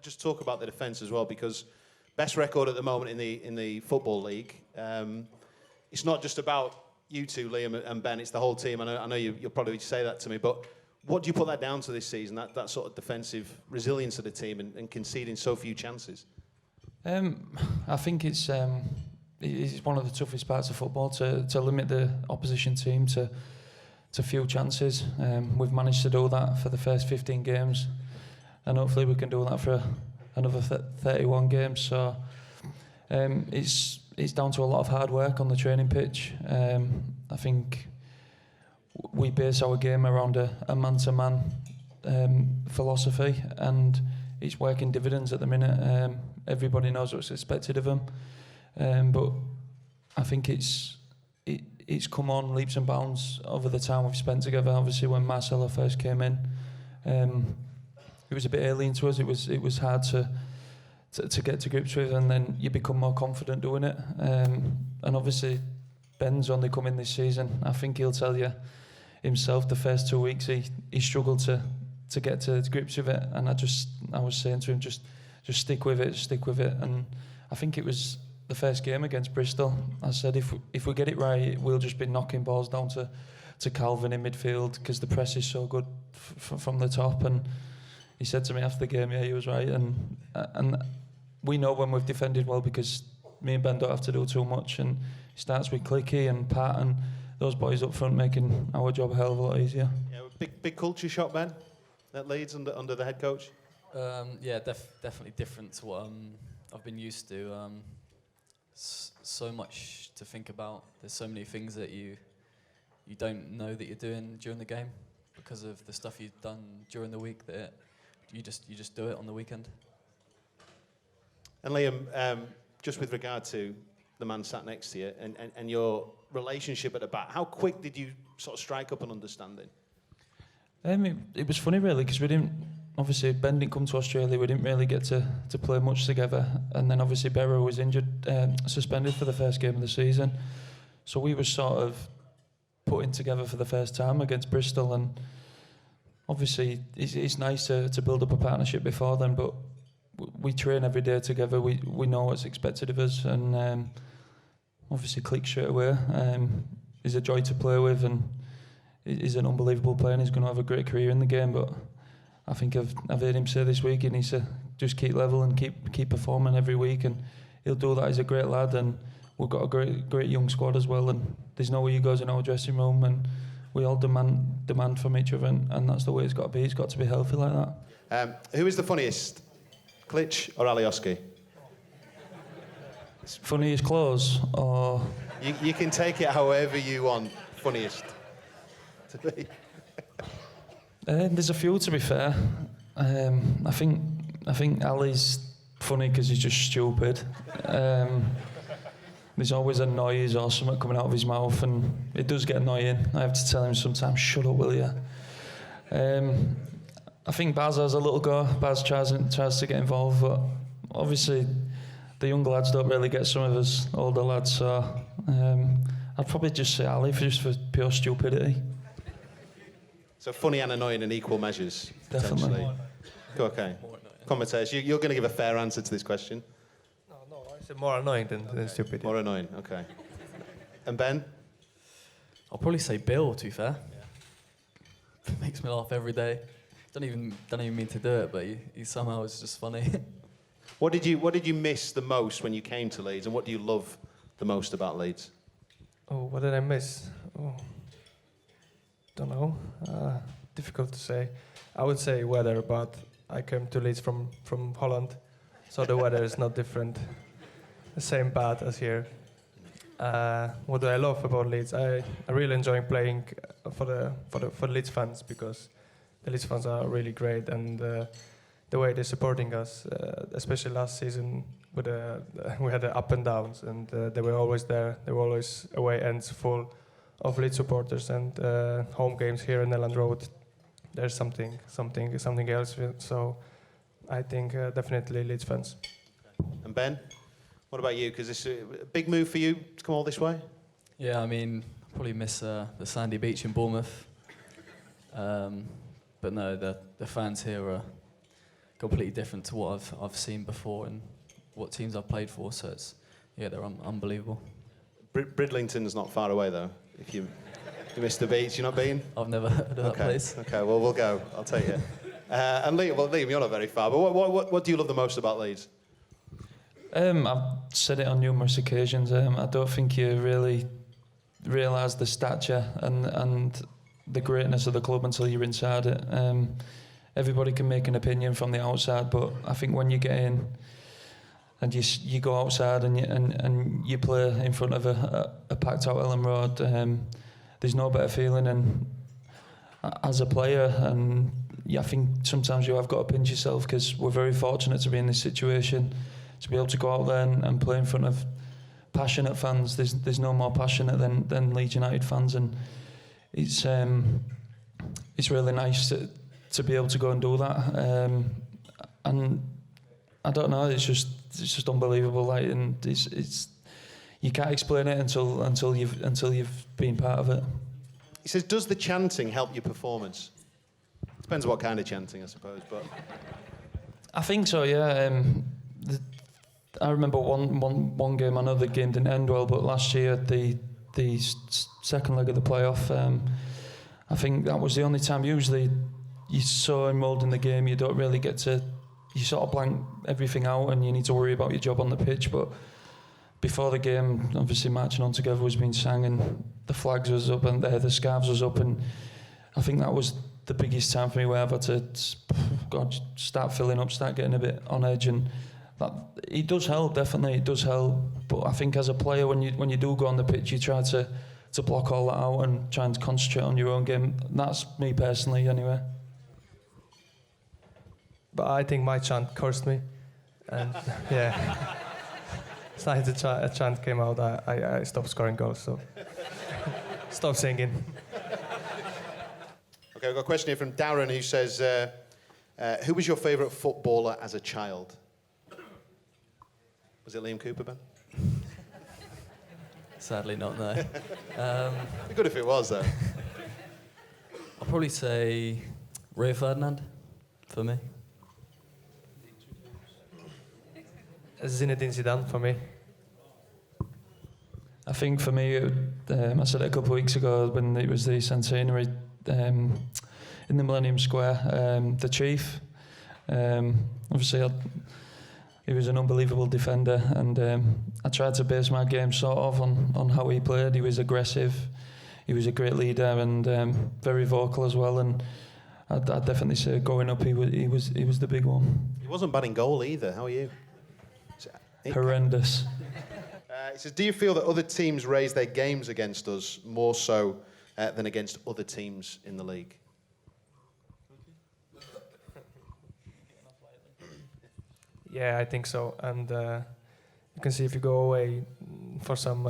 just talk about the defence as well, because best record at the moment in the Football League. It's not just about you two, Liam and Ben, it's the whole team. I know you'll probably say that to me, but what do you put that down to this season, that sort of defensive resilience of the team and conceding so few chances? I think it's one of the toughest parts of football to limit the opposition team to few chances. We've managed to do that for the first 15 games, and hopefully we can do that for another 31 games. So it's down to a lot of hard work on the training pitch. I think we base our game around a man-to-man philosophy, and it's working dividends at the minute. Everybody knows what's expected of them, but I think it's come on leaps and bounds over the time we've spent together. Obviously, when Marcelo first came in, it was a bit alien to us. It was hard to get to grips with, and then you become more confident doing it. And obviously, Ben's only come in this season. I think he'll tell you himself the first 2 weeks he struggled to get to grips with it, and I was saying to him, just stick with it. And I think it was the first game against Bristol. I said if we get it right, we'll just be knocking balls down to Calvin in midfield, because the press is so good from the top. And he said to me after the game, yeah, he was right. And we know when we've defended well, because me and Ben don't have to do too much, and it starts with Clicky and Pat and those boys up front making our job a hell of a lot easier. Yeah, big culture shock, Ben, at Leeds under the head coach. Yeah, definitely different to what I've been used to. So much to think about. There's so many things that you don't know that you're doing during the game because of the stuff you've done during the week, that you just do it on the weekend. And Liam, just with regard to the man sat next to you and your relationship at the back, how quick did you sort of strike up an understanding? It was funny really, because we didn't. Obviously, Ben didn't come to Australia. We didn't really get to play much together. And then obviously Berra was injured, suspended for the first game of the season. So we were sort of putting together for the first time against Bristol. And obviously it's nice to build up a partnership before then, but we train every day together. We know what's expected of us. And obviously Klich straight away. He's a joy to play with, and he's an unbelievable player, and he's going to have a great career in the game. But I think I've heard him say this week he needs to just keep level and keep performing every week, and he'll do that. He's a great lad, and we've got a great young squad as well, and there's no egos in our dressing room, and we all demand from each other, and that's the way it's got to be. It's got to be healthy like that. Who is the funniest, Klich or Alioski? Funniest clothes, or you can take it however you want. Funniest to be. There's a few, to be fair. I think Ali's funny because he's just stupid. There's always a noise or something coming out of his mouth, and it does get annoying. I have to tell him sometimes, "Shut up, will you?" I think Baz has a little go. Baz tries to get involved, but obviously the young lads don't really get some of us older lads. So I'd probably just say Ali just for pure stupidity. So funny and annoying in equal measures. Definitely. Okay. Commentators, you're going to give a fair answer to this question. No, I said more annoying than stupid. More annoying, okay. And Ben? I'll probably say Bill, to be fair. It makes me laugh every day. Don't even mean to do it, but he somehow is just funny. What did you miss the most when you came to Leeds, and what do you love the most about Leeds? Oh, what did I miss? Oh, don't know. Difficult to say. I would say weather, but I came to Leeds from Holland, so the weather is not different. The same bad as here. What do I love about Leeds? I really enjoy playing for the Leeds fans, because the Leeds fans are really great, and the way they're supporting us, especially last season, we had the up and downs, and they were always there. They were always away ends full of Leeds supporters, and home games here in Elland Road. There's something else. So I think definitely Leeds fans. And Ben, what about you? Because it's a big move for you to come all this way. Yeah, I mean, probably miss the sandy beach in Bournemouth. But no, the fans here are completely different to what I've seen before and what teams I've played for. So they're unbelievable. Bridlington's not far away though. If you miss the beach, you're not been? I've never heard of that place. Okay, well we'll go. I'll take you. And Liam, you're not very far. But what do you love the most about Leeds? I've said it on numerous occasions. I don't think you really realise the stature and the greatness of the club until you're inside it. Everybody can make an opinion from the outside, but I think when you get in and you go outside and you play in front of a packed out Elland Road, there's no better feeling. And as a player, and I think sometimes you have got to pinch yourself, because we're very fortunate to be in this situation, to be able to go out there and play in front of passionate fans. There's no more passionate than Leeds United fans, and it's really nice to be able to go and do that. And I don't know, it's just unbelievable. Like, and it's you can't explain it until you've been part of it. He says, does the chanting help your performance? Depends what kind of chanting, I suppose, but I think so, yeah. I remember one game. I know the game didn't end well, but last year the second leg of the playoff, I think that was the only time. Usually you're so enrolled in the game, you don't really get to, you sort of blank everything out and you need to worry about your job on the pitch. But before the game, obviously Marching On Together was being sang and the flags was up and the scarves was up, and I think that was the biggest time for me where I've had to start filling up, start getting a bit on edge. And that, it does help, definitely, it does help. But I think as a player, when you do go on the pitch, you try to block all that out and try and concentrate on your own game. That's me personally, anyway. But I think my chant cursed me, and yeah. As soon as a chant came out, I stopped scoring goals, so stop singing. Okay, we've got a question here from Darren who says, who was your favourite footballer as a child? Was it Liam Cooper, Ben? Sadly not, no. It'd be good if it was, though. I'll probably say Rio Ferdinand, for me. Zinedine Zidane for me. I think for me, I said it a couple of weeks ago when it was the centenary in the Millennium Square, the Chief. Obviously, he was an unbelievable defender, and I tried to base my game sort of on how he played. He was aggressive, he was a great leader, and very vocal as well. And I'd definitely say growing up, he was the big one. He wasn't bad in goal either. How are you? Horrendous. He says, do you feel that other teams raise their games against us more so than against other teams in the league? Yeah, I think so. And you can see if you go away for some,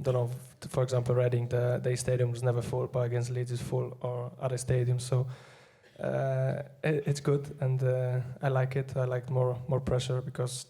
don't know, for example, Reading, their stadium was never full, but against Leeds is full, or other stadiums. So it's good, and I like it. I like more pressure, because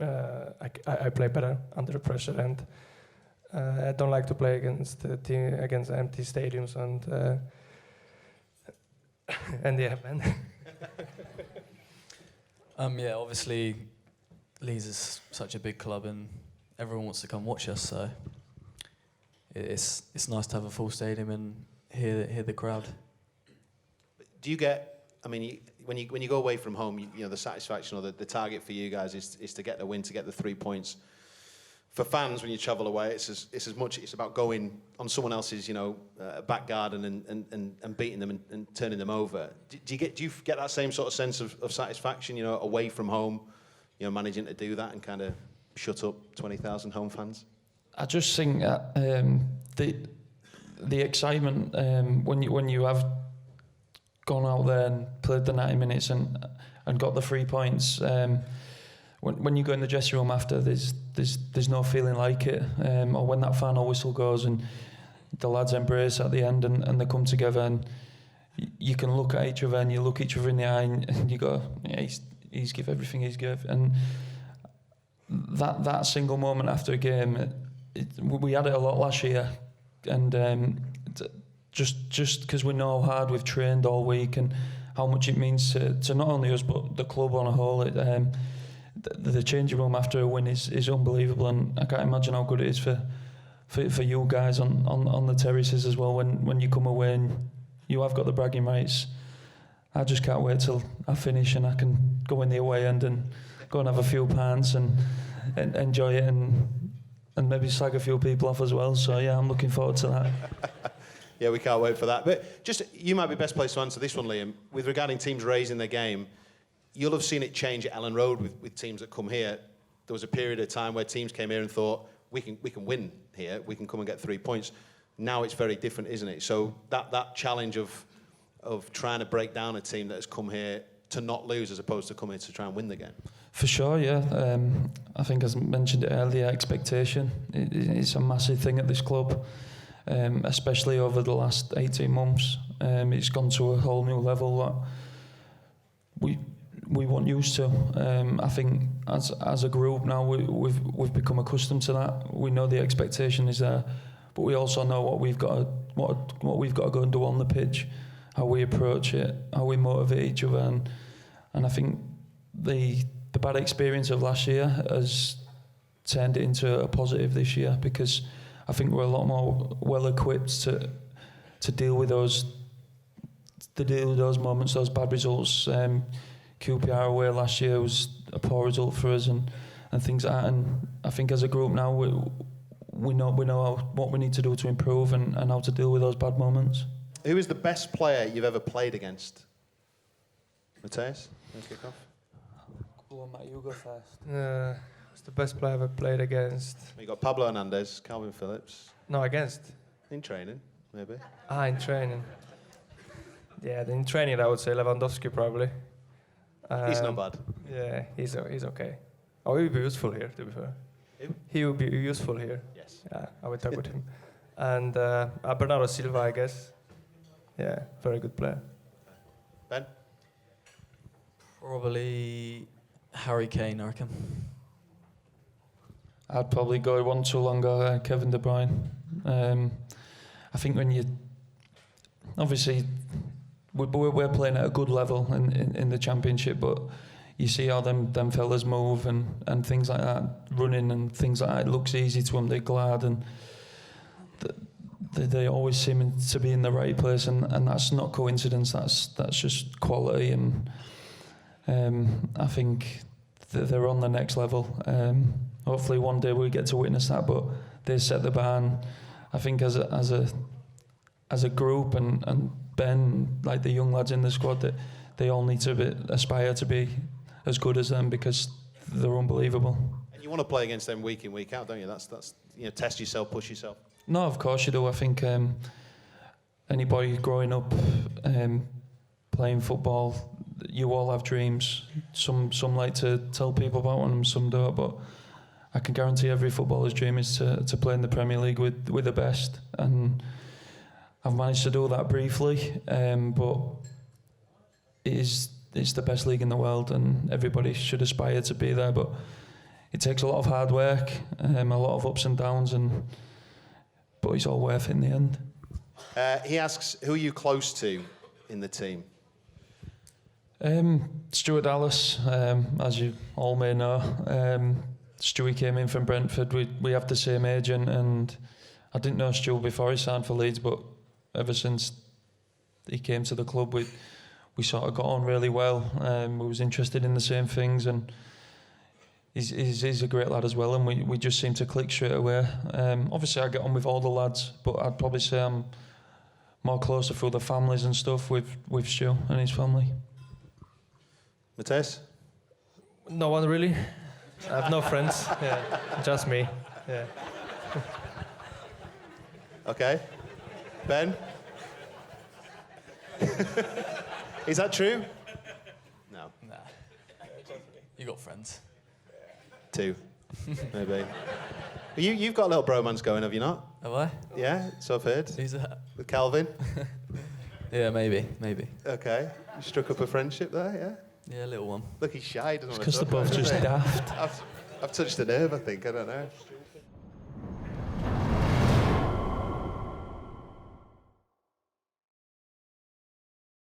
I play better under pressure, and I don't like to play against empty stadiums, and yeah, man. Yeah, obviously Leeds is such a big club and everyone wants to come watch us, so it's nice to have a full stadium and hear the crowd. Do you get, I mean, when you go away from home, you know, the satisfaction or the target for you guys is to get the win, to get the 3 points. For fans, when you travel away, it's as much, it's about going on someone else's, you know, back garden and beating them and turning them over. Do you get that same sort of sense of satisfaction, you know, away from home, you know, managing to do that and kind of shut up 20,000 home fans? I just think that the excitement when you have gone out there and played the 90 minutes and got the 3 points. When you go in the dressing room after, there's no feeling like it. Or when that final whistle goes and the lads embrace at the end and they come together and you can look at each other and you look each other in the eye and you go, yeah, he's give everything he's give. And that single moment after a game, we had it a lot last year, and just because we know how hard we've trained all week, and how much it means to not only us but the club on a whole. The changing room after a win is unbelievable, and I can't imagine how good it is for you guys on the terraces as well when you come away and you have got the bragging rights. I just can't wait till I finish and I can go in the away end and go and have a few pints and enjoy it and maybe slag a few people off as well. So yeah, I'm looking forward to that. Yeah, we can't wait for that. But just, you might be best placed to answer this one, Liam. With regarding teams raising their game, you'll have seen it change at Elland Road with teams that come here. There was a period of time where teams came here and thought, we can win here, we can come and get 3 points. Now it's very different, isn't it? So that challenge of trying to break down a team that has come here to not lose as opposed to coming here to try and win the game. For sure, yeah. I think, as I mentioned earlier, expectation it's a massive thing at this club. Especially over the last 18 months, it's gone to a whole new level that we weren't used to. I think as a group now we've become accustomed to that. We know the expectation is there, but we also know what we've got to go and do on the pitch, how we approach it, how we motivate each other, and I think the bad experience of last year has turned it into a positive this year, because I think we're a lot more well equipped to deal with those moments, those bad results. QPR away last year was a poor result for us, and things like that. And I think as a group now we know what we need to do to improve and how to deal with those bad moments. Who is the best player you've ever played against? Mateusz, let's kick off. Go on, Matt, you go first. It's the best player I've ever played against. You got Pablo Hernandez, Calvin Phillips. No, against. In training, maybe. In training. Yeah, in training I would say Lewandowski probably. He's not bad. Yeah, he's okay. Oh, he would be useful here, to be fair. Who? He would be useful here. Yes. Yeah, I would talk with him. And Bernardo Silva, I guess. Yeah, very good player. Ben? Probably Harry Kane, I reckon. I'd probably go one too longer, Kevin De Bruyne. I think when you obviously we're playing at a good level in the Championship, but you see how them fellas move and things like that, running and things like that. It looks easy to them. They glad and they always seem to be in the right place, and that's not coincidence. That's just quality, and I think they're on the next level. Hopefully one day we get to witness that, but they set the bar. And I think as a group and Ben, like the young lads in the squad, that they all need to aspire to be as good as them, because they're unbelievable. And you want to play against them week in, week out, don't you? That's test yourself, push yourself. No, of course you do. I think anybody growing up playing football, you all have dreams. Some like to tell people about one, and some don't. But I can guarantee every footballer's dream is to play in the Premier League with the best. And I've managed to do that briefly, but it's the best league in the world, and everybody should aspire to be there. But it takes a lot of hard work, a lot of ups and downs, but it's all worth it in the end. He asks, who are you close to in the team? Stuart Dallas, as you all may know. Stewie came in from Brentford. We have the same agent, and I didn't know Stu before he signed for Leeds, but ever since he came to the club, we sort of got on really well. We was interested in the same things, and he's a great lad as well, and we just seem to click straight away. Obviously I get on with all the lads, but I'd probably say I'm more closer through the families and stuff with Stu and his family. Mateusz? No one really. I have no friends. Yeah, just me. Yeah. Okay. Ben? Is that true? No. Nah. You got friends. 2, maybe. But you've got a little bromance going, have you not? Have I? Yeah, so I've heard. Who's that? With Calvin? Yeah, maybe. Okay. You struck up a friendship there, yeah? Yeah, a little one. Look, he's shy, doesn't want to Because they're talk both about it, just doesn't he? daft. I've touched a nerve, I think. I don't know.